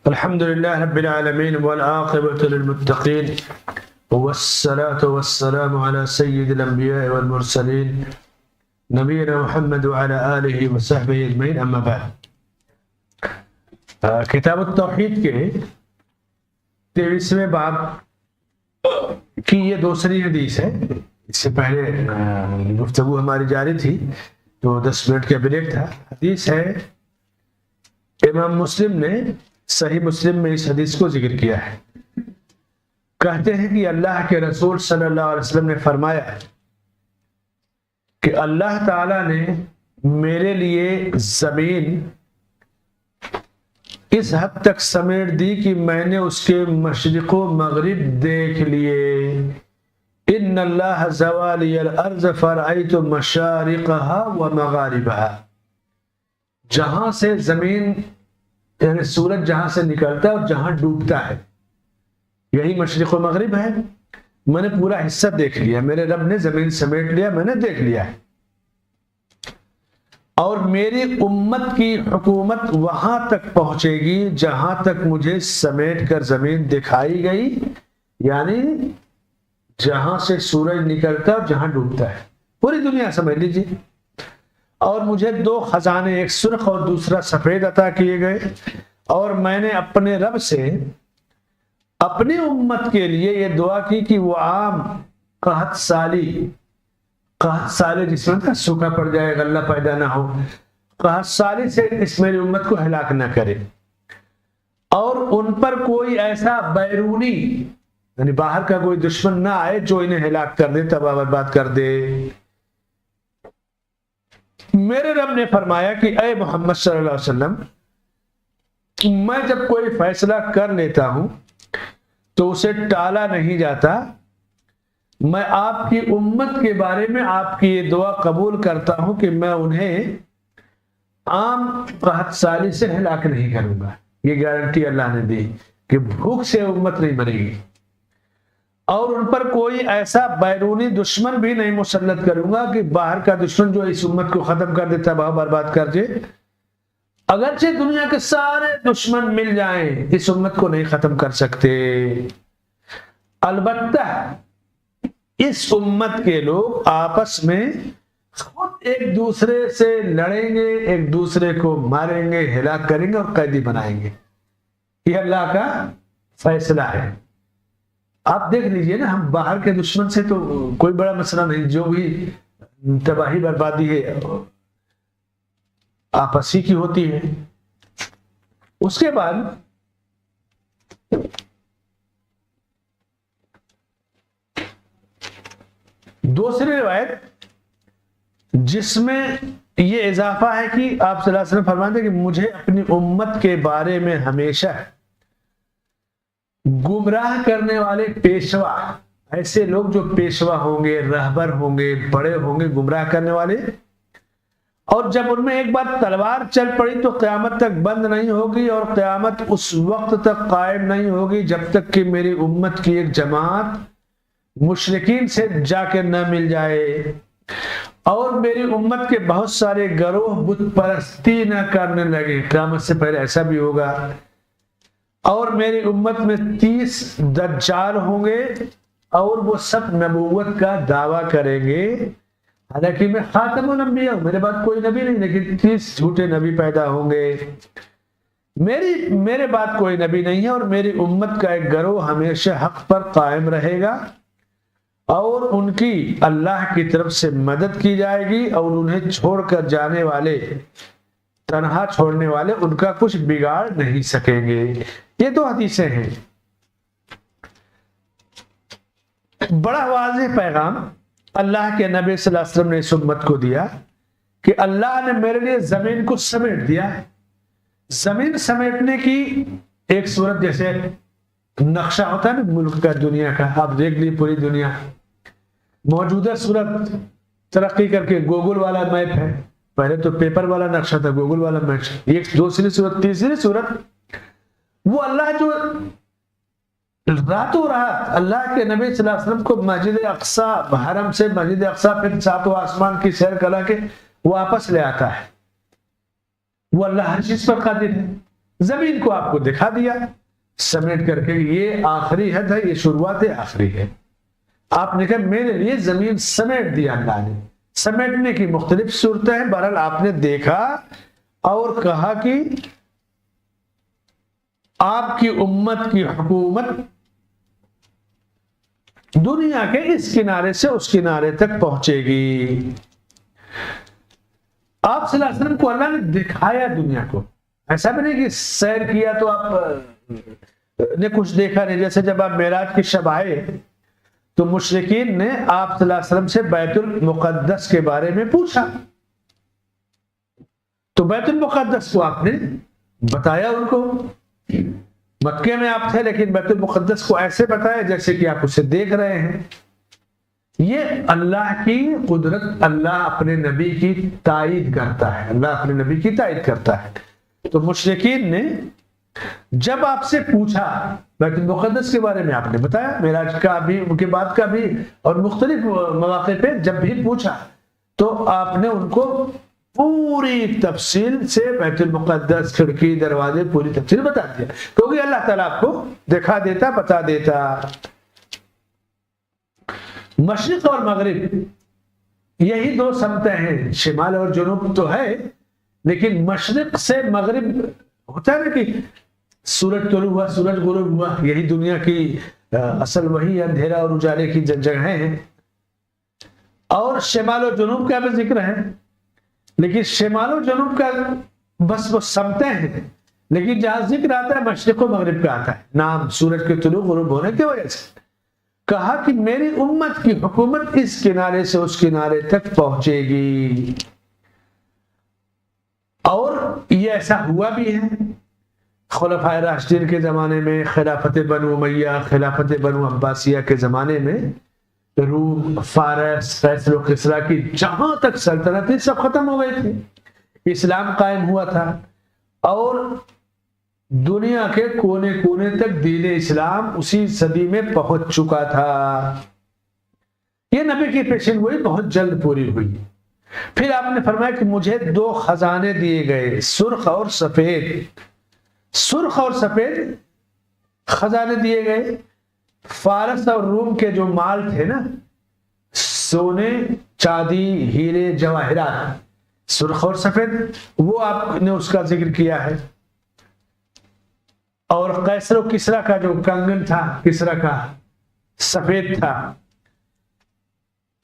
الحمد لله رب العالمين والعاقبة للمتقين والصلاة والسلام على سيد الأنبياء والمرسلين نبينا محمد وعلى آله وصحبه أجمعين أما بعد. کتاب التوحید کے 23ویں باب کی یہ دوسری حدیث ہے. اس سے پہلے گفتگو ہماری جاری تھی تو 10 منٹ کا بریک تھا. حدیث ہے امام مسلم نے صحیح مسلم میں اس حدیث کو ذکر کیا ہے. کہتے ہیں کہ اللہ کے رسول صلی اللہ علیہ وسلم نے فرمایا کہ اللہ تعالیٰ نے میرے لیے زمین اس حد تک سمیٹ دی کہ میں نے اس کے مشرق و مغرب دیکھ لیے. ان اللہ زوالی الارض فرأیت مشارقها و مغاربها. جہاں سے زمین یعنی سورج جہاں سے نکلتا ہے اور جہاں ڈوبتا ہے یہی مشرق و مغرب ہے. میں نے پورا حصہ دیکھ لیا. میرے رب نے زمین سمیٹ لیا, میں نے دیکھ لیا ہے. اور میری امت کی حکومت وہاں تک پہنچے گی جہاں تک مجھے سمیٹ کر زمین دکھائی گئی, یعنی جہاں سے سورج نکلتا ہے اور جہاں ڈوبتا ہے پوری دنیا سمجھ لیجیے. اور مجھے 2 خزانے, ایک سرخ اور دوسرا سفید عطا کیے گئے. اور میں نے اپنے رب سے اپنی امت کے لیے یہ دعا کی کہ وہ عام قحط سالی جس میں سوکھا پڑ جائے, غلہ پیدا نہ ہو, قحط سالی سے اس میری امت کو ہلاک نہ کرے. اور ان پر کوئی ایسا بیرونی یعنی باہر کا کوئی دشمن نہ آئے جو انہیں ہلاک کر دے, تباہ برباد کر دے. میرے رب نے فرمایا کہ اے محمد صلی اللہ علیہ وسلم, میں جب کوئی فیصلہ کر لیتا ہوں تو اسے ٹالا نہیں جاتا. میں آپ کی امت کے بارے میں آپ کی یہ دعا قبول کرتا ہوں کہ میں انہیں عام قحط سالی سے ہلاک نہیں کروں گا. یہ گارنٹی اللہ نے دی کہ بھوک سے امت نہیں مرے گی. اور ان پر کوئی ایسا بیرونی دشمن بھی نہیں مسلط کروں گا کہ باہر کا دشمن جو اس امت کو ختم کر دے, تباہ برباد کر دے. اگرچہ دنیا کے سارے دشمن مل جائیں اس امت کو نہیں ختم کر سکتے. البتہ اس امت کے لوگ آپس میں خود ایک دوسرے سے لڑیں گے, ایک دوسرے کو ماریں گے, ہلاک کریں گے اور قیدی بنائیں گے. یہ اللہ کا فیصلہ ہے. آپ دیکھ لیجئے نا, ہم باہر کے دشمن سے تو کوئی بڑا مسئلہ نہیں, جو بھی تباہی بربادی ہے آپسی کی ہوتی ہے. اس کے بعد دوسری روایت جس میں یہ اضافہ ہے کہ آپ صلی اللہ علیہ وسلم فرماتے ہیں کہ مجھے اپنی امت کے بارے میں ہمیشہ گمراہ کرنے والے پیشوا, ایسے لوگ جو پیشوا ہوں گے, رہبر ہوں گے, بڑے ہوں گے, گمراہ کرنے والے, اور جب ان میں ایک بار تلوار چل پڑی تو قیامت تک بند نہیں ہوگی اور قیامت اس وقت تک قائم نہیں ہوگی جب تک کہ میری امت کی ایک جماعت مشرکین سے جا کے نہ مل جائے. اور میری امت کے بہت سارے گروہ بت پرستی نہ کرنے لگے. قیامت سے پہلے ایسا بھی ہوگا. اور میری امت میں 30 دجال ہوں گے اور وہ سب نبوت کا دعویٰ کریں گے. حالانکہ میں خاتم الانبیاء ہوں, میرے بعد کوئی نبی نہیں, لیکن 30 جھوٹے نبی پیدا ہوں گے. میرے بعد کوئی نبی نہیں ہے اور میری امت کا ایک گروہ ہمیشہ حق پر قائم رہے گا اور ان کی اللہ کی طرف سے مدد کی جائے گی اور انہیں چھوڑ کر جانے والے, تنہا چھوڑنے والے ان کا کچھ بگاڑ نہیں سکیں گے. یہ 2 حدیثیں ہیں. بڑا واضح پیغام اللہ کے نبی صلی اللہ علیہ وسلم نے اس امت کو دیا کہ اللہ نے میرے لیے زمین کو سمیٹ دیا. زمین سمیٹنے کی ایک صورت جیسے نقشہ ہوتا ہے نا ملک کا, دنیا کا, آپ دیکھ لیے پوری دنیا. موجودہ صورت ترقی کر کے گوگل والا میپ ہے. پہلے تو پیپر والا نقشہ تھا, گوگل والا میپ. ایک دوسری صورت, تیسری صورت وہ اللہ جو راتوں رات اللہ کے نبی صلی اللہ علیہ وسلم کو مسجد اقصی, حرم سے مسجد اقصی پھر 7واں آسمان کی سیر کرا کے واپس لے آتا ہے. وہ اللہ ہر چیز پر قادر ہے. زمین کو آپ کو دکھا دیا سمیٹ کر کے، یہ آخری حد ہے، یہ شروعات آخری ہے۔ آپ نے کہا میرے لیے زمین سمیٹ دیا اللہ نے۔ سمیٹنے کی مختلف صورتیں ہیں، بہرحال آپ نے دیکھا اور کہا کہ آپ کی امت کی حکومت دنیا کے اس کنارے سے اس کنارے تک پہنچے گی۔ آپ صلی اللہ علیہ وسلم کو اللہ نے دکھایا دنیا کو، ایسا بھی نہیں کہ سیر کیا تو آپ نے کچھ دیکھا نہیں۔ جیسے جب آپ معراج کی شب آئے تو مشرکین نے آپ صلی اللہ علیہ وسلم سے بیت المقدس کے بارے میں پوچھا، تو بیت المقدس کو آپ نے بتایا ان کو۔ مکے میں آپ تھے لیکن بیت المقدس کو ایسے بتایا جیسے کہ آپ اسے دیکھ رہے ہیں۔ یہ اللہ کی قدرت، اللہ اپنے نبی کی تائید کرتا ہے، اللہ اپنے نبی کی تائید کرتا ہے۔ تو مشرکین نے جب آپ سے پوچھا بیت المقدس کے بارے میں، آپ نے بتایا، معراج کا بھی، ان کے بعد کا بھی، اور مختلف مواقع پہ جب بھی پوچھا تو آپ نے ان کو پوری تفصیل سے بیت المقدس، کھڑکی، دروازے، پوری تفصیل بتا دیا، کیونکہ اللہ تعالیٰ آپ کو دکھا دیتا، بتا دیتا۔ مشرق اور مغرب یہی دو سمتیں ہیں، شمال اور جنوب تو ہے، لیکن مشرق سے مغرب ہوتا ہے نا کہ سورج طلوع ہوا، سورج غروب ہوا، یہی دنیا کی اصل وہی اندھیرا اور اجالے کی جگہیں ہیں۔ اور شمال و جنوب کا بھی ذکر ہے، لیکن شمال و جنوب کا بس وہ سمتیں ہیں، لیکن جہاں ذکر آتا ہے مشرق و مغرب کا آتا ہے، نام سورج کے طلوع غروب ہونے کی وجہ سے۔ کہا کہ میری امت کی حکومت اس کنارے سے اس کنارے تک پہنچے گی، اور یہ ایسا ہوا بھی ہے۔ خلفائے راشدین کے زمانے میں، خلافت بنو امیہ، خلافت بنو عباسیہ کے زمانے میں، روم، فارس، قیصر و کسریٰ کی جہاں تک سلطنت تھی سب ختم ہو گئی تھی، اسلام قائم ہوا تھا، اور دنیا کے کونے کونے تک دین اسلام اسی صدی میں پہنچ چکا تھا۔ یہ نبی کی پیشن گوئی بہت جلد پوری ہوئی۔ پھر آپ نے فرمایا کہ مجھے دو خزانے دیے گئے، سرخ اور سفید۔ سرخ اور سفید خزانے دیے گئے۔ فارس اور روم کے جو مال تھے نا، سونے، چاندی، ہیرے، جواہرات، سرخ اور سفید، وہ آپ نے اس کا ذکر کیا ہے۔ اور قیصر و کسریٰ کا جو کنگن تھا، کسریٰ کا سفید تھا۔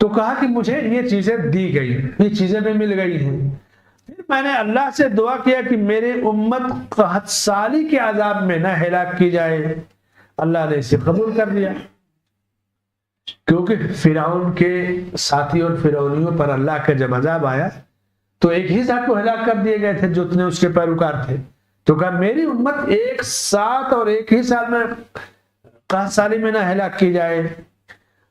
تو کہا کہ مجھے یہ چیزیں دی گئی، یہ چیزیں بھی مل گئی ہیں۔ پھر میں نے اللہ سے دعا کیا کہ میری امت قحط سالی کے عذاب میں نہ ہلاک کی جائے۔ اللہ نے اسے قبول کر لیا، کیونکہ فرعون کے ساتھی اور فرعونیوں پر اللہ کا جب عذاب آیا تو ایک ہی ذات کو ہلاک کر دیے گئے تھے جتنے اس کے پیروکار تھے۔ تو کہا میری امت ایک ساتھ اور ایک ہی سال میں قحط سالی میں نہ ہلاک کی جائے۔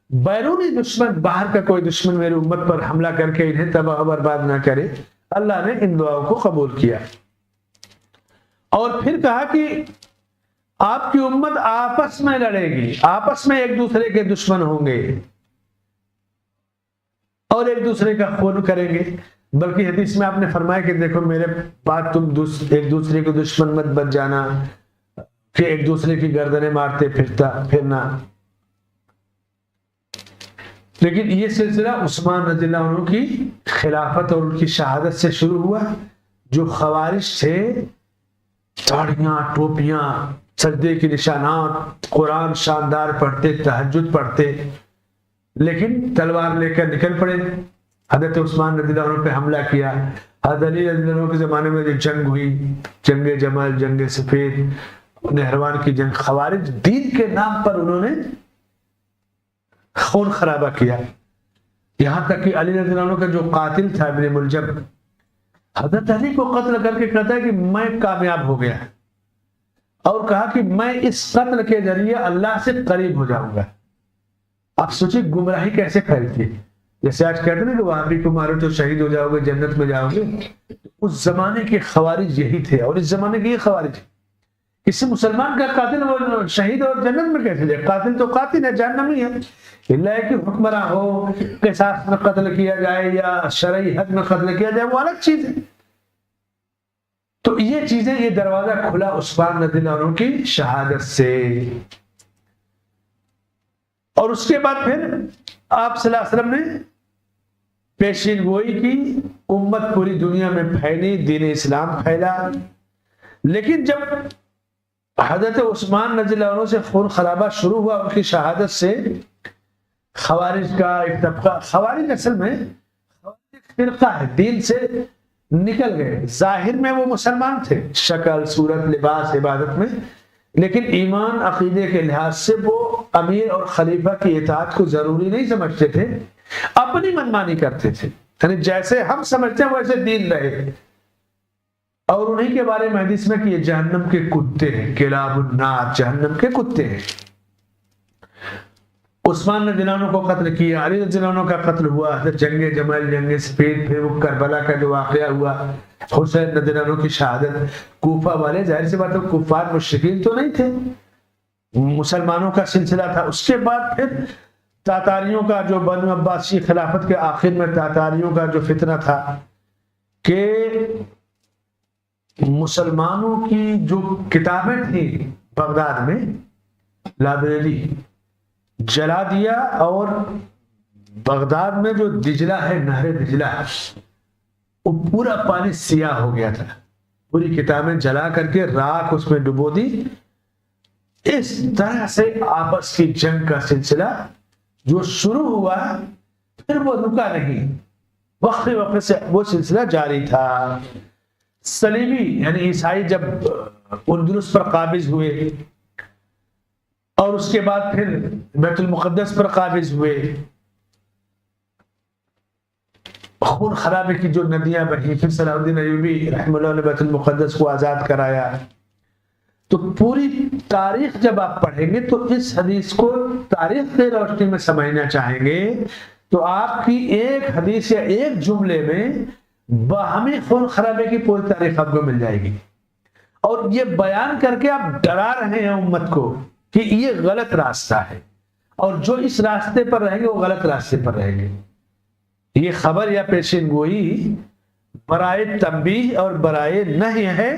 بیرونی دشمن، باہر کا کوئی دشمن میری امت پر حملہ کر کے انہیں تباہ و برباد نہ کرے۔ اللہ نے ان دعاؤں کو قبول کیا، اور پھر کہا کہ آپ کی امت آپس میں لڑے گی، آپس میں ایک دوسرے کے دشمن ہوں گے اور ایک دوسرے کا خون کریں گے۔ بلکہ حدیث میں آپ نے فرمایا کہ دیکھو میرے بعد تم ایک دوسرے کو دشمن مت بن جانا کہ ایک دوسرے کی گردنیں مارتے پھرنا۔ لیکن یہ سلسلہ عثمان رضی اللہ عنہ کی خلافت اور ان کی شہادت سے شروع ہوا۔ جو خوارج تھے، داڑیاں، ٹوپیاں، سجدے کے نشانات، قرآن شاندار پڑھتے، تہجد پڑھتے، لیکن تلوار لے کر نکل پڑے، حضرت عثمان رضی اللہ عنہ پہ حملہ کیا۔ حضرت علی رضی اللہ عنہ کے زمانے میں جو جنگ ہوئی، جنگ جمل، جنگ سفید، نہروان کی جنگ، خوارج دین کے نام پر انہوں نے خون خرابہ کیا، یہاں تک کہ علی رضی اللہ عنہ کا جو قاتل تھا ابن ملجم، حضرت علی کو قتل کر کے کہتا ہے کہ میں کامیاب ہو گیا، اور کہا کہ میں اس قتل کے ذریعے اللہ سے قریب ہو جاؤں گا۔ آپ سوچیں گمراہی کیسے پھیلتی ہے۔ جیسے آج کہتے ہیں کہ وہاں بھی کو مارو تو شہید ہو جاؤ گے، جنت میں جاؤ گے۔ اس زمانے کے خوارج یہی تھے، اور اس زمانے کے یہ خوارج۔ کسی مسلمان کا قاتل وہ شہید اور جنت میں کیسے جائے؟ قاتل تو قاتل ہے، جہنمی ہے۔ اللہ کہ حکمراں ہو، قصاص میں قتل کیا جائے یا شرعی حد میں قتل کیا جائے، وہ الگ چیز ہے۔ تو یہ چیزیں، یہ دروازہ کھلا عثمان رضی اللہ عنہ کی شہادت سے. اور اس کے بعد پھر آپ صلی اللہ علیہ وسلم نے پیشین گوئی کی، امت پوری دنیا میں پھیلی، دین اسلام پھیلا. لیکن جب حضرت عثمان رضی اللہ عنہ سے خون خرابہ شروع ہوا ان کی شہادت سے، خوارج کا ایک طبقہ، خوارج اصل میں فرقہ ہے، دین سے نکل گئے. ظاہر میں وہ مسلمان تھے، شکل صورت لباس عبادت میں، لیکن ایمان عقیدے کے لحاظ سے وہ امیر اور خلیفہ کی اطاعت کو ضروری نہیں سمجھتے تھے، اپنی منمانی کرتے تھے. یعنی جیسے ہم سمجھتے ہیں ویسے دین رہے. اور انہی کے بارے میں حدیث میں کہ یہ جہنم کے کتے ہیں، کلاب النار، جہنم کے کتے ہیں. عثمان رضی اللہ عنہ کو قتل کیا، علی رضی اللہ عنہ کا قتل ہوا، جنگ جمل، جنگ سفید، پھر وہ کربلا کا جو واقعہ ہوا، حسین رضی اللہ عنہ کی شہادت. کوفہ والے ظاہر سی بات ہے کفار مشرکین تو نہیں تھے، مسلمانوں کا سلسلہ تھا. اس کے بعد پھر تاتاریوں کا جو بنو عباسی خلافت کے آخر میں تاتاریوں کا جو فتنہ تھا کہ مسلمانوں کی جو کتابیں تھیں بغداد میں، لائبریری جلا دیا، اور بغداد میں جو دجلہ ہے، نہر دجلہ، وہ پورا پانی سیاہ ہو گیا تھا. پوری کتابیں جلا کر کے راکھ اس میں ڈبو دی. اس طرح سے آپس کی جنگ کا سلسلہ جو شروع ہوا پھر وہ رکا نہیں، وقت وقت سے وہ سلسلہ جاری تھا. صلیبی یعنی عیسائی جب اندلس پر قابض ہوئے اور اس کے بعد پھر بیت المقدس پر قابض ہوئے، خون خرابے کی جو ندیاں بہی، پھر صلاح الدین ایوبی رحمہ اللہ نے بیت المقدس کو آزاد کرایا. تو پوری تاریخ جب آپ پڑھیں گے تو اس حدیث کو تاریخ کی روشنی میں سمجھنا چاہیں گے تو آپ کی ایک حدیث یا ایک جملے میں باہمی خون خرابے کی پوری تاریخ آپ کو مل جائے گی. اور یہ بیان کر کے آپ ڈرا رہے ہیں امت کو کہ یہ غلط راستہ ہے، اور جو اس راستے پر رہیں گے وہ غلط راستے پر رہیں گے. یہ خبر یا پیشین گوئی برائے تنبیہ اور برائے نہی ہے.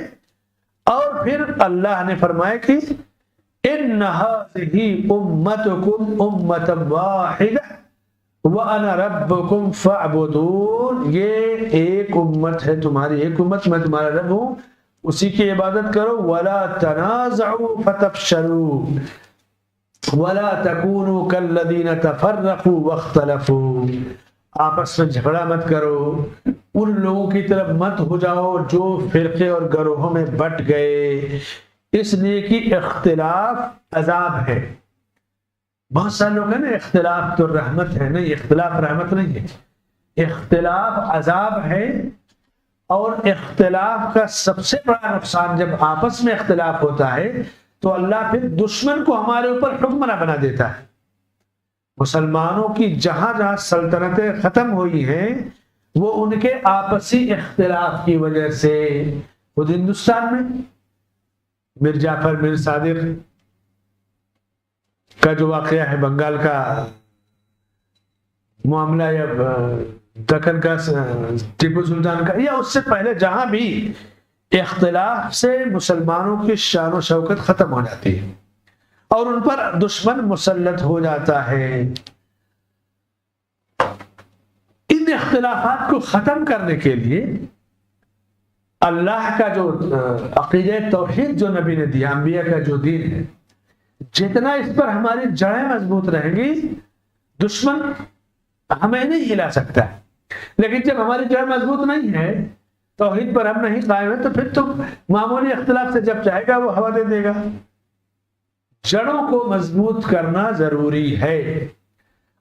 اور پھر اللہ نے فرمایا کہ ان هذه امتکم امۃ واحدہ وانا ربکم فاعبدون. یہ ایک امت ہے، تمہاری ایک امت، میں تمہارا رب ہوں، اسی کی عبادت کرو. ولا تنازعوا فتفشلوا ولا تكونوا كالذين تفرقوا واختلفوا. آپس میں جھگڑا مت کرو، ان لوگوں کی طرف مت ہو جاؤ جو فرقے اور گروہوں میں بٹ گئے، اس لیے کہ اختلاف عذاب ہے. بہت سارے لوگ ہیں نا اختلاف تو رحمت ہے، نہیں، اختلاف رحمت نہیں ہے، اختلاف عذاب ہے. اور اختلاف کا سب سے بڑا نقصان جب آپس میں اختلاف ہوتا ہے تو اللہ پھر دشمن کو ہمارے اوپر حکمراں بنا دیتا ہے. مسلمانوں کی جہاں جہاں سلطنتیں ختم ہوئی ہیں وہ ان کے آپسی اختلاف کی وجہ سے. خود ہندوستان میں میر جعفر میر صادق کا جو واقعہ ہے، بنگال کا معاملہ، یا دکن کا ٹیپو سلطان کا، یا اس سے پہلے جہاں بھی اختلاف سے مسلمانوں کی شان و شوکت ختم ہو جاتی ہے اور ان پر دشمن مسلط ہو جاتا ہے. ان اختلافات کو ختم کرنے کے لیے اللہ کا جو عقیدہ توحید جو نبی نے دیا، انبیاء کا جو دین ہے، جتنا اس پر ہماری جڑیں مضبوط رہیں گی دشمن ہمیں نہیں ہلا سکتا. لیکن جب ہماری جڑ مضبوط نہیں ہے، توحید پر ہم نہیں قائم ہے، تو پھر تو معمولی اختلاف سے جب چاہے گا وہ ہوا دے دے گا. جڑوں کو مضبوط کرنا ضروری ہے.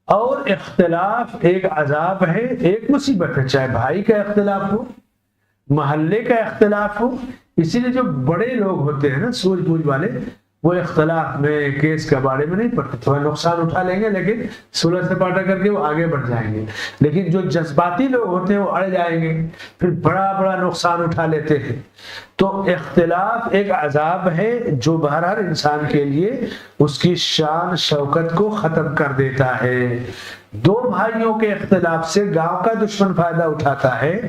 اور اختلاف ایک عذاب ہے، ایک مصیبت ہے، چاہے بھائی کا اختلاف ہو، محلے کا اختلاف ہو. اسی لیے جو بڑے لوگ ہوتے ہیں نا سوجھ بوجھ والے، وہ اختلاف میں کیس کا بارے میں نہیں پڑتے، تھوڑا نقصان اٹھا لیں گے لیکن صلح سے پاٹا کر کے وہ آگے بڑھ جائیں گے. لیکن جو جذباتی لوگ ہوتے ہیں وہ اڑ جائیں گے، پھر بڑا بڑا نقصان اٹھا لیتے ہیں. تو اختلاف ایک عذاب ہے جو بہرحال انسان کے لیے اس کی شان شوکت کو ختم کر دیتا ہے. دو بھائیوں کے اختلاف سے گاؤں کا دشمن فائدہ اٹھاتا ہے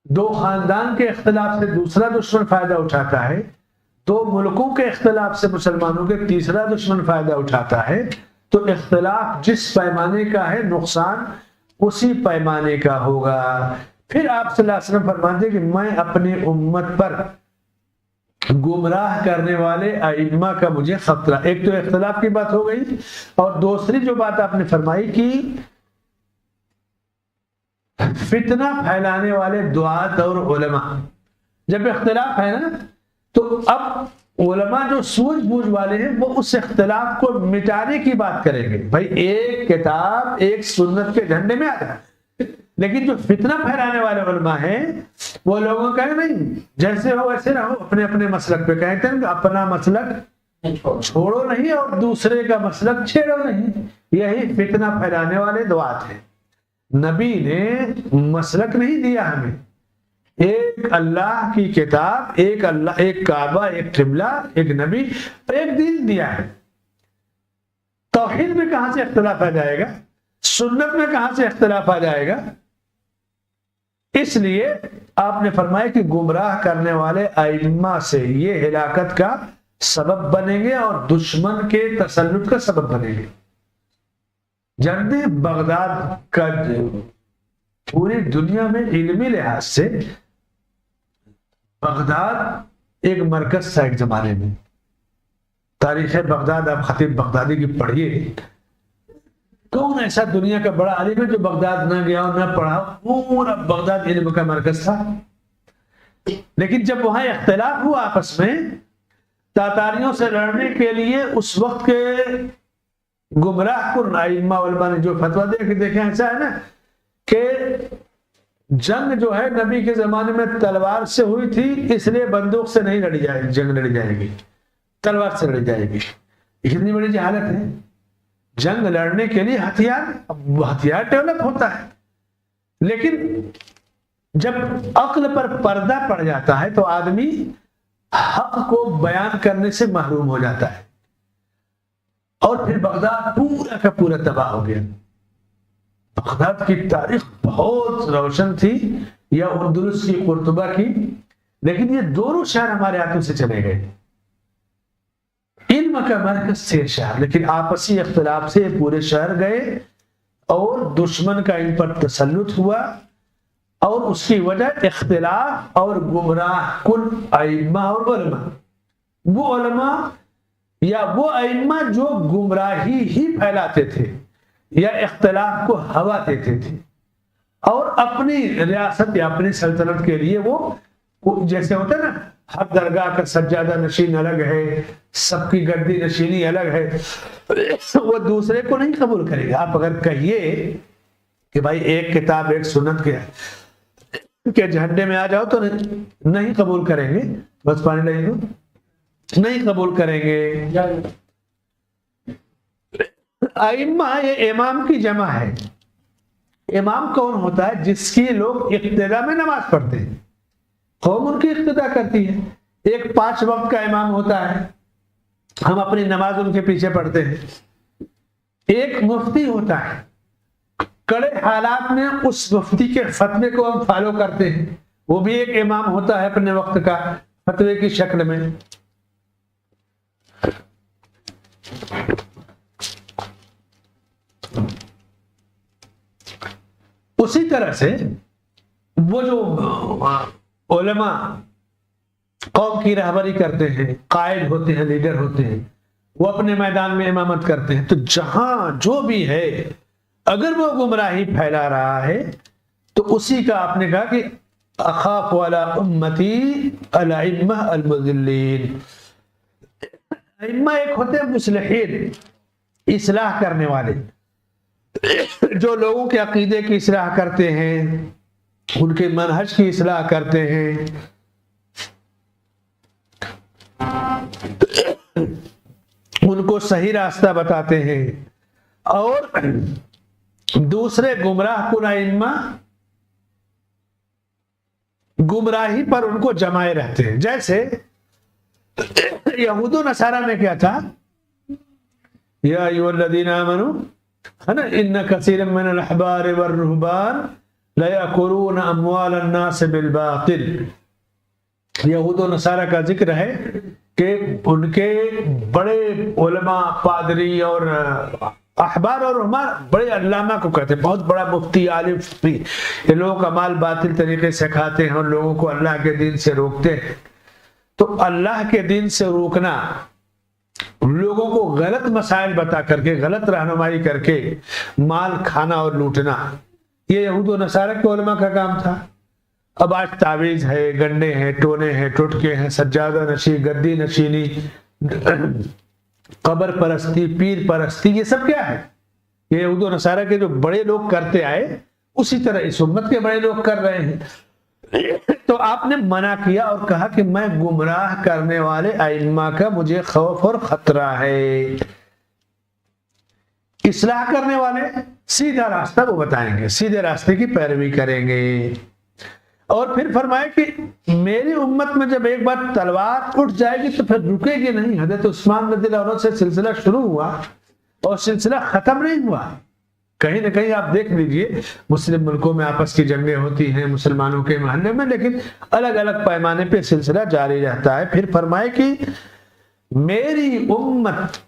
دو خاندان کے اختلاف سے دوسرا دشمن فائدہ اٹھاتا ہے، دو ملکوں کے اختلاف سے مسلمانوں کے تیسرا دشمن فائدہ اٹھاتا ہے، تو اختلاف جس پیمانے کا ہے نقصان اسی پیمانے کا ہوگا۔ پھر آپ صلی اللہ علیہ وسلم فرماتے ہیں کہ میں اپنی امت پر گمراہ کرنے والے ائمہ کا مجھے خطرہ۔ ایک تو اختلاف کی بات ہو گئی، اور دوسری جو بات آپ نے فرمائی کہ فتنہ پھیلانے والے دعات اور علماء، جب اختلاف ہے نا تو اب علماء جو سوجھ بوجھ والے ہیں وہ اس اختلاف کو مٹانے کی بات کریں گے۔ بھائی ایک کتاب ایک سنت کے جھنڈے میں آ جائے، لیکن جو فتنہ پھیلانے والے علماء ہیں وہ لوگوں کا نہیں جیسے ہو ویسے رہو، اپنے اپنے مسلک پہ کہتے ہیں کہ اپنا مسلک چھوڑو نہیں اور دوسرے کا مسلک چھیڑو نہیں، یہی فتنہ پھیلانے والے دعات ہیں۔ نبی نے مسلک نہیں دیا ہمیں، ایک اللہ کی کتاب، ایک اللہ، ایک کعبہ، ایک قبلہ، ایک نبی، ایک دین دیا ہے۔ توحید میں کہاں سے اختلاف آ جائے گا؟ سنت میں کہاں سے اختلاف آ جائے گا؟ اس لیے آپ نے فرمایا کہ گمراہ کرنے والے ائمہ سے یہ ہلاکت کا سبب بنیں گے اور دشمن کے تسلط کا سبب بنیں گے۔ جنگ بغداد کا پوری دنیا میں علمی لحاظ سے بغداد ایک مرکز تھا ایک زمانے میں۔ تاریخ بغداد آپ خطیب بغدادی کی پڑھیے، کون ایسا دنیا کا بڑا عالم ہے جو بغداد نہ گیا اور نہ پڑھا؟ پورا بغداد علم کا مرکز تھا۔ لیکن جب وہاں اختلاف ہوا آپس میں، تاتاریوں سے لڑنے کے لیے اس وقت کے گمراہ کن ائمہ علماء نے جو فتویٰ دیا کہ دیکھیں ایسا ہے نا کہ جنگ جو ہے نبی کے زمانے میں تلوار سے ہوئی تھی، اس لیے بندوق سے نہیں لڑی جائے گی، جنگ لڑی جائے گی، تلوار سے لڑی جائے گی۔ اتنی بڑی جہالت ہے۔ جنگ لڑنے کے لیے ہتھیار ڈیولپ ہوتا ہے، لیکن جب عقل پر پردہ پڑ جاتا ہے تو آدمی حق کو بیان کرنے سے محروم ہو جاتا ہے، اور پھر بغداد پورا کا پورا تباہ ہو گیا۔ بغداد کی تاریخ بہت روشن تھی، یا اندلس کی، قرطبہ کی، لیکن یہ دونوں شہر ہمارے ہاتھوں سے چلے گئے۔ علم کا مرکز تھے شہر، لیکن آپسی اختلاف سے پورے شہر گئے اور دشمن کا ان پر تسلط ہوا، اور اس کی وجہ اختلاف اور گمراہ کن ائمہ اور علماء۔ وہ علماء یا وہ ائمہ جو گمراہی ہی پھیلاتے تھے یا اختلاف کو ہوا دیتے تھے، اور اپنی ریاست یا اپنی سلطنت کے لیے وہ جیسے ہوتا ہے نا، ہر درگاہ کا سجادہ نشین الگ ہے، سب کی گردی نشینی الگ ہے، وہ دوسرے کو نہیں قبول کرے گا۔ آپ اگر کہیے کہ بھائی ایک کتاب ایک سنت کے جھنڈے میں آ جاؤ تو نہیں قبول کریں گے، بس پانی لے دو، نہیں قبول کریں گے۔ ائمہ یہ امام کی جمع ہے۔ امام کون ہوتا ہے؟ جس کی لوگ اقتدا میں نماز پڑھتے ہیں، قوم ان کی اقتدا کرتی ہے۔ ایک 5 وقت کا امام ہوتا ہے، ہم اپنی نماز ان کے پیچھے پڑھتے ہیں۔ ایک مفتی ہوتا ہے، کڑے حالات میں اس مفتی کے فتوے کو ہم فالو کرتے ہیں، وہ بھی ایک امام ہوتا ہے اپنے وقت کا، فتوے کی شکل میں۔ اسی طرح سے وہ جو علماء قوم کی رہبری کرتے ہیں، قائد ہوتے ہیں، لیڈر ہوتے ہیں، وہ اپنے میدان میں امامت کرتے ہیں، تو جہاں جو بھی ہے اگر وہ گمراہی پھیلا رہا ہے تو اسی کا آپ نے کہا کہ اخاف والا امتی الائمہ المضلین۔ ائمہ ایک ہوتے ہیں مصلحین، اصلاح کرنے والے، جو لوگوں کے عقیدے کی اصلاح کرتے ہیں، ان کے منہج کی اصلاح کرتے ہیں، ان کو صحیح راستہ بتاتے ہیں، اور دوسرے گمراہ کن ائمہ گمراہی پر ان کو جمائے رہتے ہیں۔ جیسے یہود و نصارہ میں کیا تھا؟ یا ایھا الذین آمنوا، ہے نا، ان کثیر من الاحبار والرہبان لَيَأْكُلُونَ أَمْوَالَ النَّاسِ بِالْبَاطِلِ، یہود و نصارہ کا ذکر ہے کہ ان کے بڑے علماء، پادری اور احبار اور عمار، بڑے علامہ کو کہتے ہیں، بہت بڑا مفتی، عالم، یہ لوگوں کا مال باطل طریقے سے کھاتے ہیں اور لوگوں کو اللہ کے دین سے روکتے ہیں۔ تو اللہ کے دین سے روکنا، لوگوں کو غلط مسائل بتا کر کے، غلط رہنمائی کر کے مال کھانا اور لوٹنا، یہ یہود و نصارہ کے علماء کا کام تھا۔ اب آج تعویذ ہے، گنڈے ہیں، ٹونے ہیں، ٹوٹکے ہیں، سجادہ نشی، گدی نشینی، قبر پرستی، پیر پرستی، یہ سب کیا ہے؟ یہ یہود و نصارہ کے جو بڑے لوگ کرتے آئے، اسی طرح اس امت کے بڑے لوگ کر رہے ہیں۔ تو آپ نے منع کیا اور کہا کہ میں گمراہ کرنے والے ائمہ کا مجھے خوف اور خطرہ ہے۔ اصلاح کرنے والے سیدھا راستہ وہ بتائیں گے، سیدھے راستے کی پیروی کریں گے۔ اور پھر فرمائے کہ میری امت میں جب ایک بار تلوار اٹھ جائے گی تو پھر رکے گی نہیں۔ حضرت عثمان رضی اللہ عنہ سے سلسلہ شروع ہوا اور سلسلہ ختم نہیں ہوا۔ کہیں نہ کہیں آپ دیکھ لیجئے، مسلم ملکوں میں آپس کی جنگیں ہوتی ہیں مسلمانوں کے محلے میں، لیکن الگ الگ پیمانے پہ سلسلہ جاری رہتا ہے۔ پھر فرمائے کہ میری امت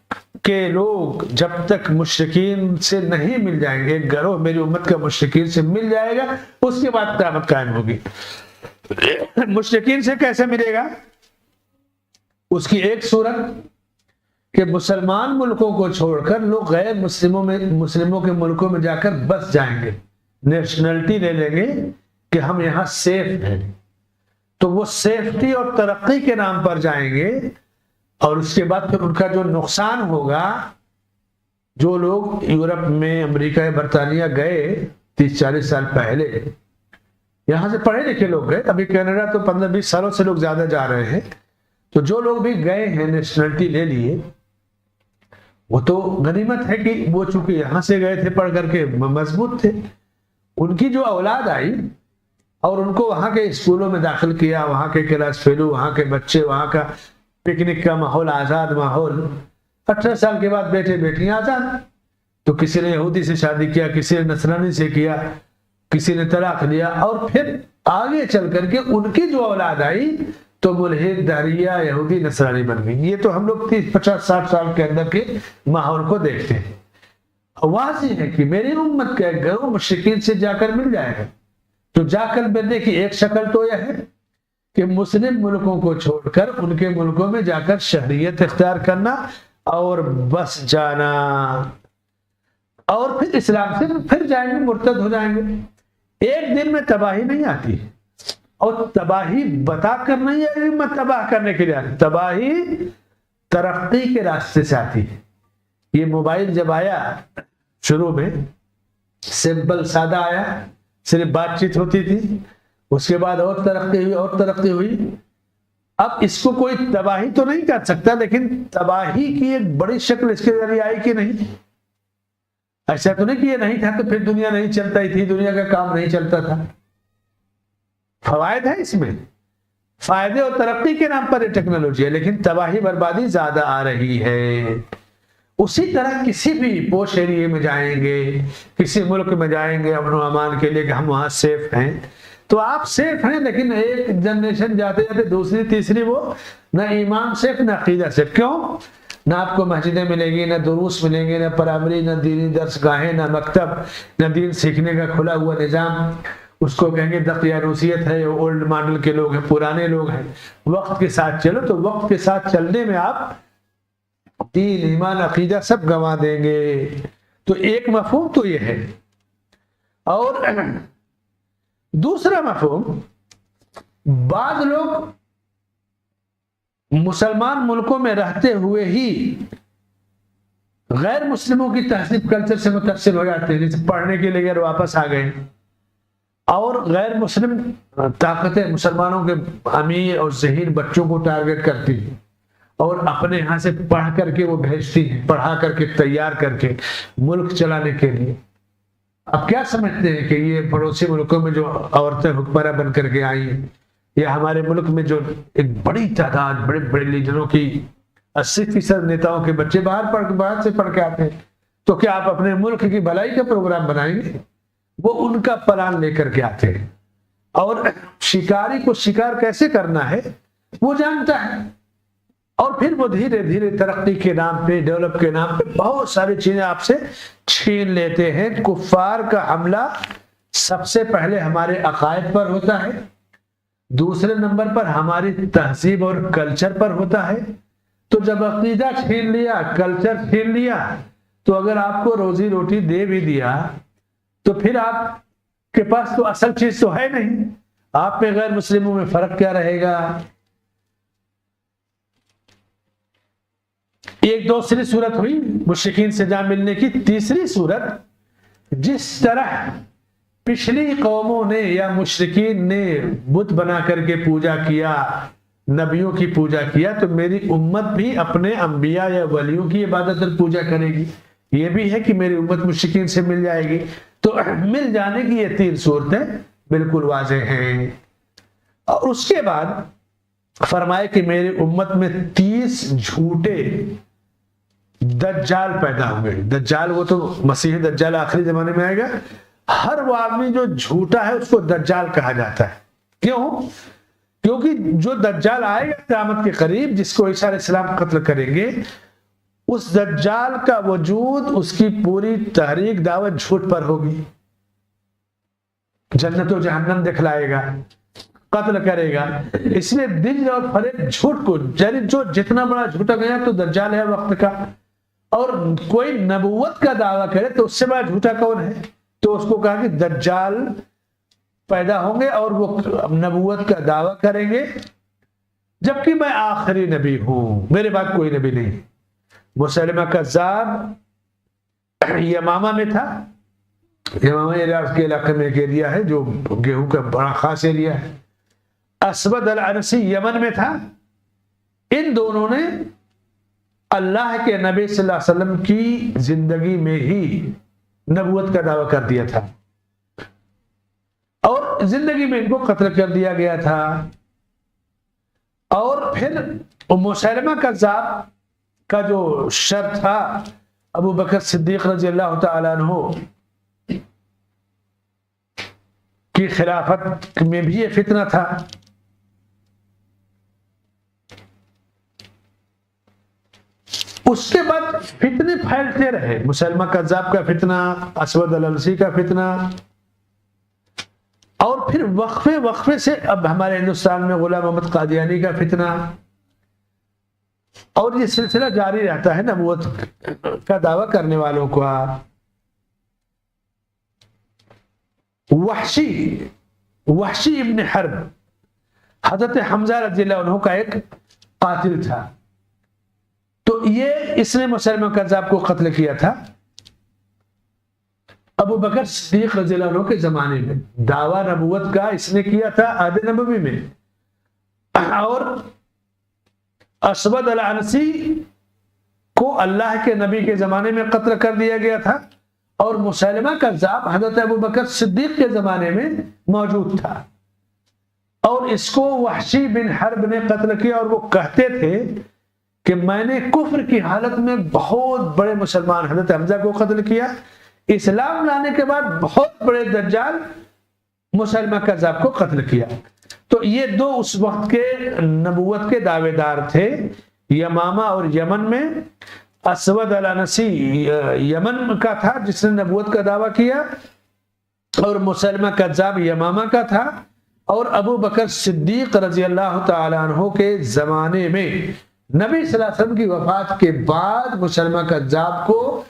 کے لوگ جب تک مشرکین سے نہیں مل جائیں گے، ایک گروہ میری امت کا مشرکین سے مل جائے گا، اس کے بعد قیامت قائم ہوگی۔ مشرکین سے کیسے ملے گا؟ اس کی ایک صورت کہ مسلمان ملکوں کو چھوڑ کر لوگ غیر مسلموں کے ملکوں میں جا کر بس جائیں گے، نیشنلٹی لے لیں گے کہ ہم یہاں سیف ہیں۔ تو وہ سیفٹی اور ترقی کے نام پر جائیں گے، اور اس کے بعد پھر ان کا جو نقصان ہوگا، جو لوگ یورپ میں، امریکہ، برطانیہ گئے 30-40 سال پہلے، یہاں سے پڑھے لکھے لوگ گئے، ابھی کینیڈا تو 15-20 سالوں سے لوگ زیادہ جا رہے ہیں، تو جو لوگ بھی گئے ہیں نیشنلٹی لے لیے، وہ تو غنیمت ہے کہ وہ چونکہ یہاں سے گئے تھے پڑھ کر کے مضبوط تھے، ان کی جو اولاد آئی اور ان کو وہاں کے اسکولوں میں داخل کیا، وہاں کے کلاس فیلو، وہاں کے بچے، وہاں کا پکنک کا ماحول، آزاد ماحول، 18 سال کے بعد بیٹے بیٹیاں آزاد۔ تو کسی نے یہودی سے شادی کیا، کسی نے نصرانی سے کیا، کسی نے طلاق لیا، اور پھر آگے چل کر کے ان کی جو اولاد آئی تو ملحد، دہریہ، یہودی، نصرانی بن گئی۔ یہ تو ہم لوگ 30-50-60 سال کے اندر کے ماحول کو دیکھتے ہیں۔ واضح ہے کہ میری امت کا ایک گروہ مشرکین سے جا کر مل جائے گا۔ تو جا کر ملنے کی ایک شکل تو یہ ہے کہ مسلم ملکوں کو چھوڑ کر ان کے ملکوں میں جا کر شہریت اختیار کرنا اور بس جانا، اور پھر اسلام سے پھر جائیں گے، مرتد ہو جائیں گے۔ ایک دن میں تباہی نہیں آتی، اور تباہی بتا کر نہیں آئی، میں تباہ کرنے کے لیے آتی، تباہی ترقی کے راستے سے آتی ہے۔ یہ موبائل جب آیا شروع میں سمپل سادہ آیا، صرف بات چیت ہوتی تھی، اس کے بعد اور ترقی ہوئی اور ترقی ہوئی۔ اب اس کو کوئی تباہی تو نہیں کہہ سکتا، لیکن تباہی کی ایک بڑی شکل اس کے ذریعے آئی کہ نہیں؟ ایسا تو نہیں کہ یہ نہیں تھا تو پھر دنیا نہیں چلتا ہی تھی، دنیا کا کام نہیں چلتا تھا۔ فوائد ہے اس میں، فائدے اور ترقی کے نام پر یہ ٹیکنالوجی ہے، لیکن تباہی بربادی زیادہ آ رہی ہے۔ اسی طرح کسی بھی پوش ایریے میں جائیں گے، کسی ملک میں جائیں گے امن و امان کے لیے کہ ہم وہاں سیف ہیں، تو آپ سیف ہیں، لیکن ایک جنریشن جاتے جاتے دوسری تیسری، وہ نہ ایمان سیف نہ عقیدہ سیف۔ کیوں؟ نہ آپ کو مسجدیں ملیں گی، نہ دروس ملیں گے، نہ پرائمری، نہ دینی درس گاہیں، نہ مکتب، نہ دین سیکھنے کا کھلا ہوا نظام۔ اس کو کہیں گے دقیانوسیت ہے، اولڈ ماڈل کے لوگ ہیں، پرانے لوگ ہیں۔ وقت کے ساتھ چلو، تو وقت کے ساتھ چلنے میں آپ دین، ایمان، عقیدہ سب گنوا دیں گے۔ تو ایک مفہوم تو یہ ہے، اور دوسرا مفہوم، بعض لوگ مسلمان ملکوں میں رہتے ہوئے ہی غیر مسلموں کی تہذیب کلچر سے متاثر ہو جاتے ہیں، جیسے پڑھنے کے لیے واپس آ گئے، اور غیر مسلم طاقتیں مسلمانوں کے امیر اور ذہین بچوں کو ٹارگٹ کرتی ہیں اور اپنے یہاں سے پڑھ کر کے وہ بھیجتی ہیں، پڑھا کر کے تیار کر کے ملک چلانے کے لیے۔ اب کیا سمجھتے ہیں کہ یہ پڑوسی ملکوں میں جو عورتیں حکمراں بن کر کے آئی ہیں، یا ہمارے ملک میں جو ایک بڑی تعداد بڑے بڑے لیڈروں کی 80% نیتاؤں کے بچے باہر سے پڑھ کے آتے ہیں، تو کیا آپ اپنے ملک کی بھلائی کا پروگرام بنائیں گے؟ وہ ان کا پلان لے کر کے آتے ہیں، اور شکاری کو شکار کیسے کرنا ہے وہ جانتا ہے، اور پھر وہ دھیرے دھیرے ترقی کے نام پہ، ڈیولپ کے نام پہ بہت ساری چیزیں آپ سے چھین لیتے ہیں۔ کفار کا حملہ سب سے پہلے ہمارے عقائد پر ہوتا ہے، دوسرے نمبر پر ہماری تہذیب اور کلچر پر ہوتا ہے۔ تو جب عقیدہ چھین لیا، کلچر چھین لیا، تو اگر آپ کو روزی روٹی دے بھی دیا تو پھر آپ کے پاس تو اصل چیز تو ہے نہیں، آپ میں غیر مسلموں میں فرق کیا رہے گا؟ ایک دوسری صورت ہوئی مشرکین سے جا ملنے کی۔ تیسری صورت، جس طرح پچھلی قوموں نے یا مشرکین نے بت بنا کر کے پوجا کیا، نبیوں کی پوجا کیا، تو میری امت بھی اپنے انبیاء یا ولیوں کی عبادت اور پوجا کرے گی۔ یہ بھی ہے کہ میری امت مشرکین سے مل جائے گی۔ تو مل جانے کی یہ تین صورتیں بالکل واضح ہیں۔ اور اس کے بعد فرمائے کہ میری امت میں 30 جھوٹے دجال پیدا ہوئے۔ دجال وہ تو مسیح دجال آخری زمانے میں آئے گا۔ ہر وہ آدمی جو جھوٹا ہے اس کو دجال کہا جاتا ہے۔ کیوں؟ کیونکہ جو دجال آئے گا قیامت کے قریب، جس کو عیسیٰ علیہ السلام قتل کریں گے، اس دجال کا وجود، اس کی پوری تحریک دعوت جھوٹ پر ہوگی۔ جنت و جہنم دکھلائے گا، قتل کرے گا۔ اس لیے دجل اور فریب جھوٹ کو، جو جتنا بڑا جھوٹا گیا تو دجال ہے وقت کا، اور کوئی نبوت کا دعویٰ کرے تو اس سے بڑا جھوٹا کون ہے؟ تو اس کو کہا کہ دجال پیدا ہوں گے اور وہ نبوت کا دعویٰ کریں گے، جبکہ میں آخری نبی ہوں، میرے بعد کوئی نبی نہیں۔ مسلمہ کذاب یمامہ میں تھا۔ یمامہ عراق کے علاقے میں ایک ایریا ہے جو گیہوں کا بڑا خاص ایریا ہے۔ اسود العنسی یمن میں تھا۔ ان دونوں نے اللہ کے نبی صلی اللہ علیہ وسلم کی زندگی میں ہی نبوت کا دعویٰ کر دیا تھا، اور زندگی میں ان کو قتل کر دیا گیا تھا۔ اور پھر مسلمہ کذاب کا جو شر تھا، ابو بکر صدیق رضی اللہ تعالیٰ عنہ کی خلافت میں بھی یہ فتنہ تھا۔ اس کے بعد فتنے پھیلتے رہے، مسلمہ کذاب کا فتنہ، اسود العنسی کا فتنہ، اور پھر وقفے سے اب ہمارے ہندوستان میں غلام محمد قادیانی کا فتنہ، اور یہ سلسلہ جاری رہتا ہے نبوت کا دعویٰ کرنے والوں کا۔ وحشی ابن حرب حضرت حمزہ رضی اللہ عنہ کا ایک قاتل تھا، تو اس نے مسلمہ کذاب کو قتل کیا تھا ابو بکر صدیق رضی اللہ عنہ کے زمانے میں۔ دعویٰ نبوت کا اس نے کیا تھا عہد نبوی میں، اور اسود العنسی کو اللہ کے نبی کے زمانے میں قتل کر دیا گیا تھا، اور مسلمہ کذاب حضرت ابو بکر صدیق کے زمانے میں موجود تھا، اور اس کو وحشی بن حرب نے قتل کیا۔ اور وہ کہتے تھے کہ میں نے کفر کی حالت میں بہت بڑے مسلمان حضرت حمزہ کو قتل کیا، اسلام لانے کے بعد بہت بڑے دجال مسلمہ کذاب کو قتل کیا۔ تو یہ دو اس وقت کے نبوت کے دعوے دار تھے، یمامہ اور یمن میں۔ اسود العنسی یمن کا تھا جس نے نبوت کا دعویٰ کیا، اور مسلمہ کذاب یمامہ کا تھا۔ اور ابو بکر صدیق رضی اللہ تعالیٰ عنہ کے زمانے میں نبی صلی اللہ علیہ وسلم کی وفات کے بعد مسلمہ کذاب کو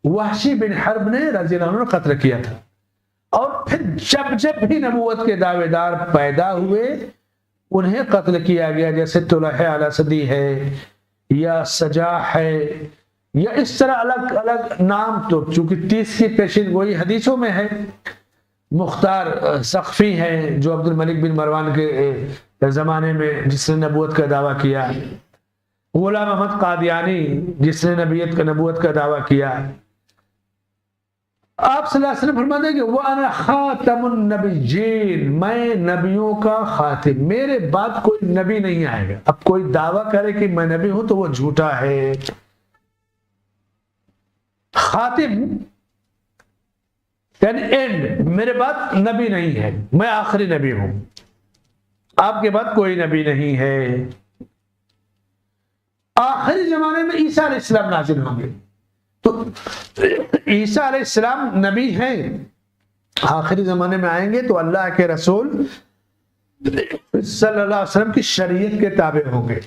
وحشی بن حرب نے رضی اللہ عنہ نے قتل کیا تھا۔ اور پھر جب بھی نبوت کے دعوے دار پیدا ہوئے انہیں قتل کیا گیا، جیسے طلحہ الاسدی ہے یا سجاح ہے، یا اس طرح الگ الگ نام، تو چونکہ 30 کی پیشین گوئی حدیثوں میں ہے۔ مختار سقفی ہیں جو عبد الملک بن مروان کے زمانے میں جس نے نبوت کا دعویٰ کیا، غلام محمد قادیانی جس نے نبوت کا دعویٰ کیا۔ آپ صلی اللہ علیہ وسلم فرماتے ہیں کہ وَأَنَا خَاتَمُ النَّبِيِّينَ، میں نبیوں کا خاتم، میرے بعد کوئی نبی نہیں آئے گا۔ اب کوئی دعویٰ کرے کہ میں نبی ہوں تو وہ جھوٹا ہے۔ خاتم یعنی اینڈ، میرے بعد نبی نہیں ہے، میں آخری نبی ہوں، آپ کے بعد کوئی نبی نہیں ہے۔ آخری زمانے میں عیسیٰ علیہ السلام نازل ہوں گے، تو عیسیٰ علیہ السلام نبی ہیں، آخری زمانے میں آئیں گے تو اللہ کے رسول صلی اللہ علیہ وسلم کی شریعت کے تابع ہوں گے۔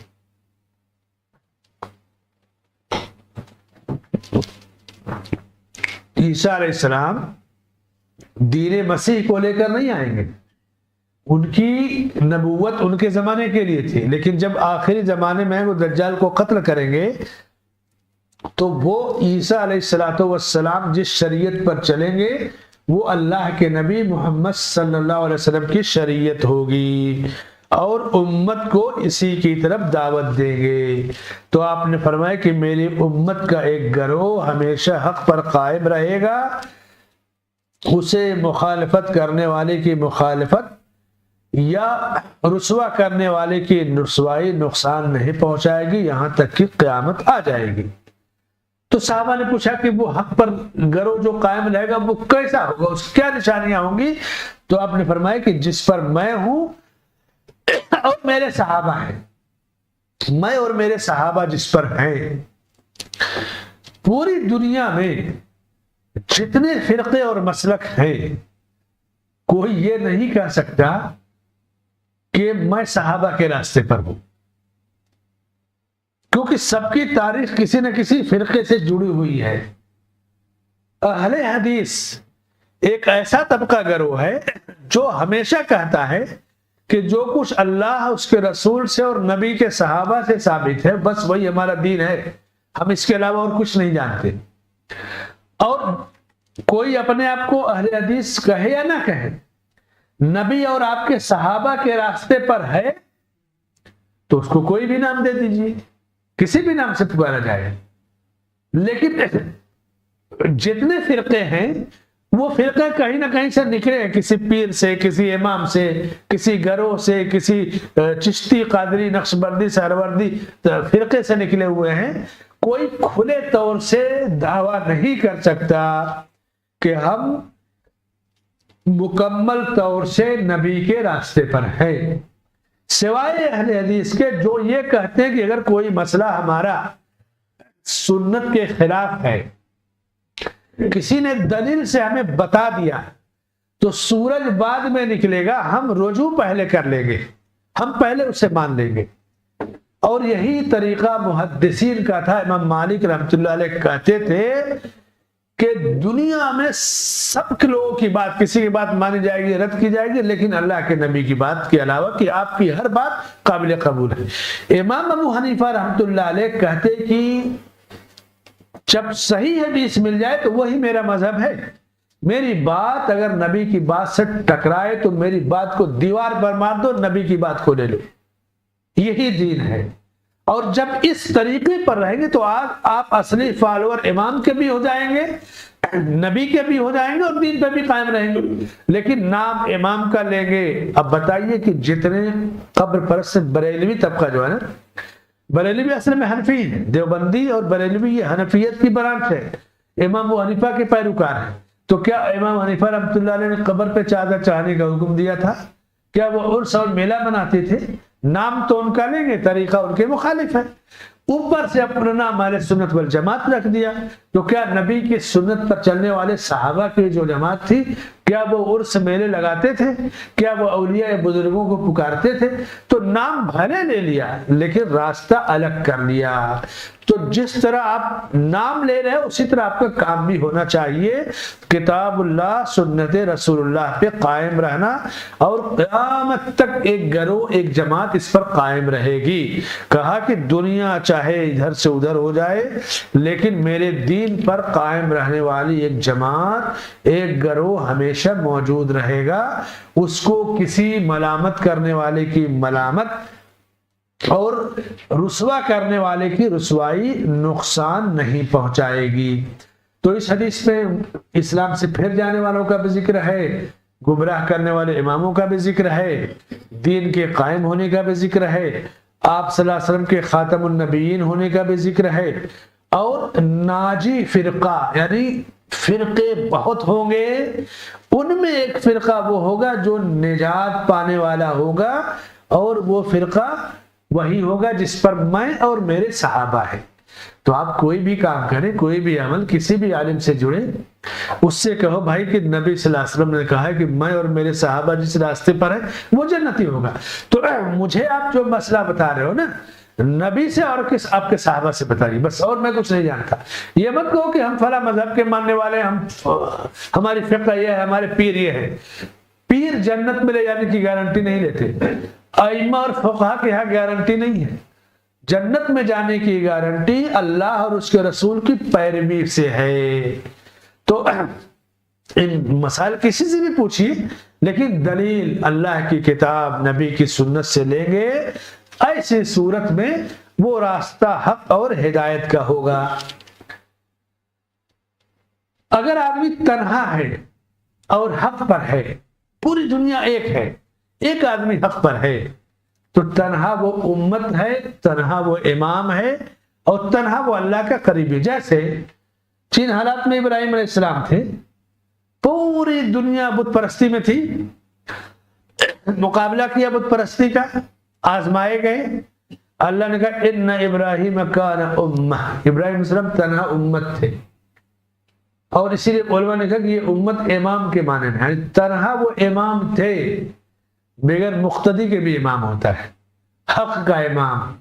عیسیٰ علیہ السلام دین مسیح کو لے کر نہیں آئیں گے، ان کی نبوت ان کے زمانے کے لیے تھی، لیکن جب آخری زمانے میں وہ دجال کو قتل کریں گے تو وہ عیسیٰ علیہ السلام جس شریعت پر چلیں گے وہ اللہ کے نبی محمد صلی اللہ علیہ وسلم کی شریعت ہوگی، اور امت کو اسی کی طرف دعوت دیں گے۔ تو آپ نے فرمایا کہ میری امت کا ایک گروہ ہمیشہ حق پر قائم رہے گا، اسے مخالفت کرنے والے کی مخالفت یا رسوا کرنے والے کی رسوائی نقصان نہیں پہنچائے گی یہاں تک کہ قیامت آ جائے گی۔ تو صحابہ نے پوچھا کہ وہ حق پر گروہ جو قائم رہے گا وہ کیسا ہوگا، اس کی کیا نشانیاں ہوں گی؟ تو آپ نے فرمایا کہ جس پر میں ہوں اور میرے صحابہ ہیں، میں اور میرے صحابہ جس پر ہیں۔ پوری دنیا میں جتنے فرقے اور مسلک ہیں کوئی یہ نہیں کہہ سکتا کہ میں صحابہ کے راستے پر ہوں، کیونکہ سب کی تاریخ کسی نہ کسی فرقے سے جڑی ہوئی ہے۔ اہل حدیث ایک ایسا طبقہ گروہ ہے جو ہمیشہ کہتا ہے کہ جو کچھ اللہ اس کے رسول سے اور نبی کے صحابہ سے ثابت ہے بس وہی ہمارا دین ہے، ہم اس کے علاوہ اور کچھ نہیں جانتے۔ اور کوئی اپنے آپ کو اہل حدیث کہے یا نہ کہے، نبی اور آپ کے صحابہ کے راستے پر ہے تو اس کو کوئی بھی نام دے دیجیے، کسی بھی نام سے پکارا جائے۔ لیکن جتنے فرقے ہیں وہ فرقے کہیں نہ کہیں سے نکلے ہیں، کسی پیر سے، کسی امام سے، کسی گروہ سے، کسی چشتی، قادری، نقشبندی، سہروردی فرقے سے نکلے ہوئے ہیں۔ کوئی کھلے طور سے دعویٰ نہیں کر سکتا کہ ہم مکمل طور سے نبی کے راستے پر ہیں، سوائے اہل حدیث کے جو یہ کہتے ہیں کہ اگر کوئی مسئلہ ہمارا سنت کے خلاف ہے، کسی نے دلیل سے ہمیں بتا دیا تو سورج بعد میں نکلے گا، ہم رجوع پہلے کر لیں گے، ہم پہلے اسے مان لیں گے۔ اور یہی طریقہ محدثین کا تھا۔ امام مالک رحمۃ اللہ علیہ کہتے تھے کہ دنیا میں سب کے لوگوں کی بات، کسی کی بات مانی جائے گی، رد کی جائے گی، لیکن اللہ کے نبی کی بات کے علاوہ کہ آپ کی ہر بات قابل قبول ہے۔ امام ابو حنیفہ رحمۃ اللہ علیہ کہتے کہ جب صحیح حدیث مل جائے تو وہی میرا مذہب ہے، میری بات اگر نبی کی بات سے ٹکرائے تو میری بات کو دیوار پر مار دو، نبی کی بات کو لے لو، یہی دین ہے۔ اور جب اس طریقے پر رہیں گے تو آپ اصلی فالوور امام کے بھی ہو جائیں گے، نبی کے بھی ہو جائیں گے، اور دین پہ بھی قائم رہیں گے۔ لیکن نام امام کا لیں گے۔ اب بتائیے کہ جتنے قبر پرست بریلوی طبقہ جو ہے نا، بریلوی اصل میں حنفی ہے، دیوبندی اور بریلوی یہ حنفیت کی برانچ ہے، امام ابو حنیفہ کے پیروکار ہیں۔ تو کیا امام حنیفہ رحمۃ اللہ علیہ نے قبر پہ چادر چڑھانے کا حکم دیا تھا؟ کیا وہ عرس اور میلہ مناتے تھے؟ نام تو ان کا لیں گے، طریقہ ان کے مخالف ہے، اوپر سے اپنا نام اہل سنت والجماعت رکھ دیا۔ تو کیا نبی کی سنت پر چلنے والے صحابہ کی جو جماعت تھی، کیا وہ عرس میلے لگاتے تھے؟ کیا وہ اولیاء بزرگوں کو پکارتے تھے؟ تو نام بھلے لے لیا لیکن راستہ الگ کر لیا۔ تو جس طرح آپ نام لے رہے اسی طرح آپ کا کام بھی ہونا چاہیے، کتاب اللہ سنت رسول اللہ پہ قائم رہنا، اور قیامت تک ایک گروہ، ایک جماعت اس پر قائم رہے گی۔ کہا کہ دنیا چاہے ادھر سے ادھر ہو جائے لیکن میرے دین پر قائم رہنے والی ایک جماعت، ایک گروہ ہمیشہ موجود رہے گا، اس کو کسی ملامت کرنے والے کی ملامت اور رسوا کرنے والے کی رسوائی نقصان نہیں پہنچائے گی۔ تو اس حدیث میں اسلام سے پھر جانے والوں کا بھی ذکر ہے، گمراہ کرنے والے اماموں کا بھی ذکر ہے، دین کے قائم ہونے کا بھی ذکر ہے، آپ صلی اللہ علیہ وسلم کے خاتم النبیین ہونے کا بھی ذکر ہے، اور ناجی فرقہ یعنی فرقے بہت ہوں گے، ان میں ایک فرقہ وہ ہوگا جو نجات پانے والا ہوگا، اور وہ فرقہ وہی ہوگا جس پر میں اور میرے صحابہ ہیں۔ تو آپ کوئی بھی کام کریں، کوئی بھی عمل کسی بھی عالم سے جڑے، اس سے کہو بھائی کہ نبی صلی اللہ علیہ وسلم نے کہا ہے کہ میں اور میرے صحابہ جس راستے پر ہیں وہ جنتی ہوگا۔ تو مجھے آپ جو مسئلہ بتا رہے ہو نا، نبی سے اور آپ کے صحابہ سے بتائیے بس، اور میں کچھ نہیں جانتا۔ یہ مت کہو کہ ہم فلاں مذہب کے ماننے والے ہیں، ہماری فقہ یہ ہے، ہمارے پیر یہ ہے۔ پیر جنت میں لے جانے کی گارنٹی نہیں لیتے، ائمہ اور فقہا کے یہاں گارنٹی نہیں ہے۔ جنت میں جانے کی گارنٹی اللہ اور اس کے رسول کی پیروی سے ہے۔ تو ان مسائل کسی سے بھی پوچھیے، لیکن دلیل اللہ کی کتاب نبی کی سنت سے لیں گے، ایسی صورت میں وہ راستہ حق اور ہدایت کا ہوگا۔ اگر آدمی تنہا ہے اور حق پر ہے، پوری دنیا ایک ہے، ایک آدمی حق پر ہے، تو تنہا وہ امت ہے، تنہا وہ امام ہے، اور تنہا وہ اللہ کا قریبی۔ جیسے جن حالات میں ابراہیم علیہ السلام تھے، پوری دنیا بت پرستی میں تھی، مقابلہ کیا بت پرستی کا، آزمائے گئے۔ اللہ نے کہا ان ابراہیم کان امہ، ابراہیم علیہ السلام تنہا امت تھے، اور اسی لیے علماء نے کہا کہ یہ امت امام کے معنی میں، یعنی تنہا وہ امام تھے، بغیر مقتدی کے بھی امام ہوتا ہے، حق کا امام،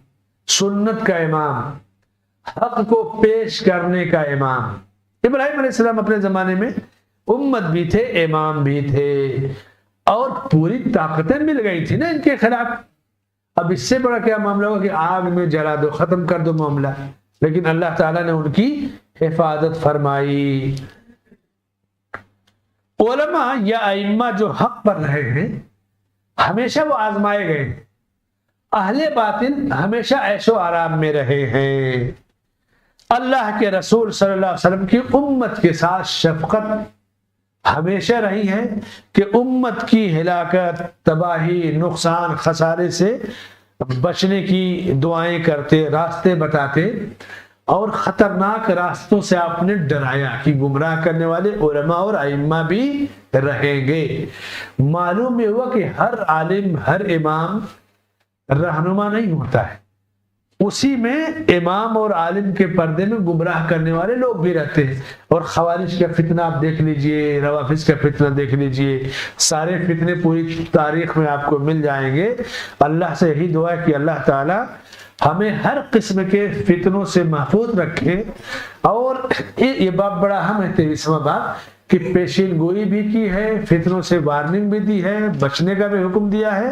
سنت کا امام، حق کو پیش کرنے کا امام۔ ابراہیم علیہ السلام اپنے زمانے میں امت بھی تھے، امام بھی تھے، اور پوری طاقتیں مل گئی تھی نا ان کے خلاف۔ اب اس سے بڑا کیا معاملہ ہوگا کہ آگ میں جلا دو، ختم کر دو معاملہ، لیکن اللہ تعالیٰ نے ان کی حفاظت فرمائی۔ علماء یا ائمہ جو حق پر رہے ہیں ہمیشہ وہ آزمائے گئے، اہل باطل ہمیشہ عیش و آرام میں رہے ہیں۔ اللہ کے رسول صلی اللہ علیہ وسلم کی امت کے ساتھ شفقت ہمیشہ رہی ہے کہ امت کی ہلاکت، تباہی، نقصان، خسارے سے بچنے کی دعائیں کرتے، راستے بتاتے، اور خطرناک راستوں سے آپ نے ڈرایا کہ گمراہ کرنے والے علماء اور ائمہ بھی رہیں گے۔ معلوم یہ ہوا کہ ہر عالم، ہر امام رہنما نہیں ہوتا ہے، اسی میں امام اور عالم کے پردے میں گمراہ کرنے والے لوگ بھی رہتے ہیں۔ اور خوارج کا فتنہ آپ دیکھ لیجئے، روافظ کا فتنہ دیکھ لیجئے، سارے فتنے پوری تاریخ میں آپ کو مل جائیں گے۔ اللہ سے یہی دعا ہے کہ اللہ تعالی ہمیں ہر قسم کے فتنوں سے محفوظ رکھے۔ اور یہ باب بڑا اہم ہے، 23واں باب، کہ پیشین گوئی بھی کی ہے، فتنوں سے وارننگ بھی دی ہے، بچنے کا بھی حکم دیا ہے،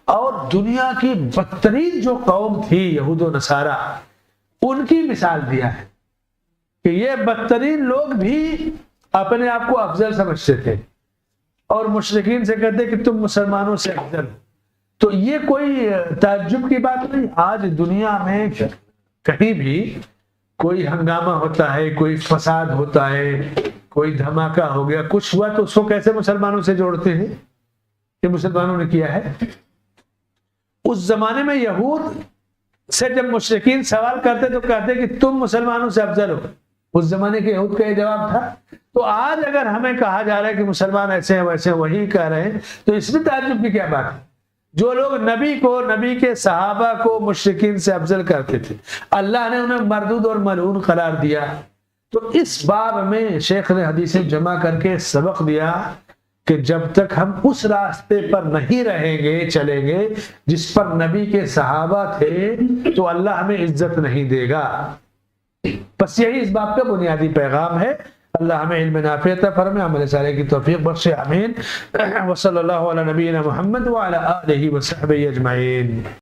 اور دنیا کی بدترین جو قوم تھی یہود و نصارہ، ان کی مثال دیا ہے کہ یہ بدترین لوگ بھی اپنے آپ کو افضل سمجھتے تھے، اور مشرکین سے کہتے کہ تم مسلمانوں سے افضل ہو۔ تو یہ کوئی تعجب کی بات نہیں۔ آج دنیا میں کہیں بھی کوئی ہنگامہ ہوتا ہے، کوئی فساد ہوتا ہے، کوئی دھماکہ ہو گیا، کچھ ہوا، تو اس کو کیسے مسلمانوں سے جوڑتے ہیں کہ مسلمانوں نے کیا ہے۔ اس زمانے میں یہود سے جب مشرکین سوال کرتے تو کہتے کہ تم مسلمانوں سے افضل ہو، اس زمانے کے یہود کا یہ جواب تھا۔ تو آج اگر ہمیں کہا جا رہا ہے کہ مسلمان ایسے ہیں ویسے ہیں، وہی کہہ رہے ہیں، تو اس میں تعجب کی کیا بات ہے؟ جو لوگ نبی کو، نبی کے صحابہ کو مشرکین سے افضل کرتے تھے، اللہ نے انہیں مردود اور ملعون قرار دیا۔ تو اس باب میں شیخ نے حدیثیں جمع کر کے سبق دیا کہ جب تک ہم اس راستے پر نہیں رہیں گے، چلیں گے جس پر نبی کے صحابہ تھے، تو اللہ ہمیں عزت نہیں دے گا۔ بس یہی اس باب کا بنیادی پیغام ہے۔ اللہ ہمیں علم نافع عطا فرمائے، عمل صالح کی توفیق بخشے، آمین۔ وصلی اللہ علی نبینا محمد وعلی آلہ وصحبہ اجمعین۔